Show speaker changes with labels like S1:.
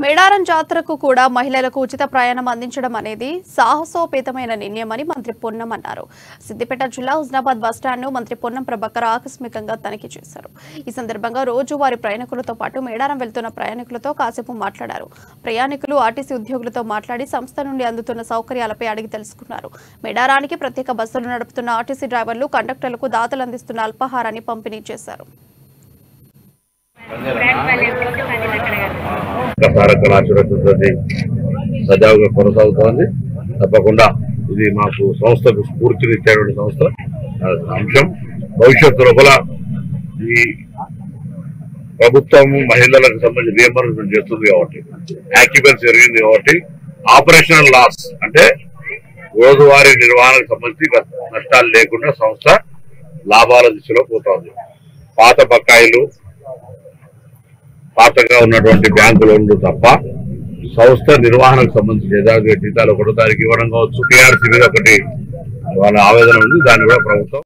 S1: మేడారం జాతరకు కూడా మహిళలకు ఉచిత ప్రయాణం అందించడం అనేది సాహసోపేతమైన నిర్ణయమని మంత్రి పొన్నం అన్నారు. సిద్దిపేట జిల్లా హుస్నాబాద్ బస్టాండ్ను మంత్రి పొన్నం ప్రభాకర్ ఆకస్మికంగా తనిఖీ చేశారు. ఈ సందర్భంగా రోజువారీ ప్రయాణికులతో పాటు మేడారం వెళ్తున్న ప్రయాణికులతో కాసేపు మాట్లాడారు. ప్రయాణికులు ఆర్టీసీ ఉద్యోగులతో మాట్లాడి సంస్థ నుండి అందుతున్న సౌకర్యాలపై అడిగి తెలుసుకున్నారు. మేడారానికి ప్రత్యేక బస్సులు నడుపుతున్న ఆర్టీసీ డ్రైవర్లు, కండక్టర్లకు దాతలు అందిస్తున్న అల్పాహారాన్ని పంపిణీ చేశారు.
S2: సజావుగా కొనసాగుతోంది. తప్పకుండా ఇది మాకు సంస్థకు స్ఫూర్తినిచ్చేటువంటి సంస్థ అంశం. భవిష్యత్తు లోపల ఈ ప్రభుత్వం మహిళలకు సంబంధించి రియంబర్స్మెంట్ చేస్తుంది కాబట్టి, యాక్యుపెన్స్ జరిగింది కాబట్టి, ఆపరేషనల్ లాస్ అంటే రోజువారీ నిర్వహణకు సంబంధించి నష్టాలు లేకుండా సంస్థ లాభాల దిశలో పోతుంది. పాత బకాయిలు, పాతగా ఉన్నటువంటి బ్యాంకు లోన్లు తప్ప సంస్థ నిర్వహణకు సంబంధించి యథావిధిగా జీతాలు 1వ తారీఖు ఇవ్వడం కావచ్చు. టీఆర్సీ మీద ఒకటి వాళ్ళ ఆవేదన ఉంది. దాన్ని కూడా ప్రభుత్వం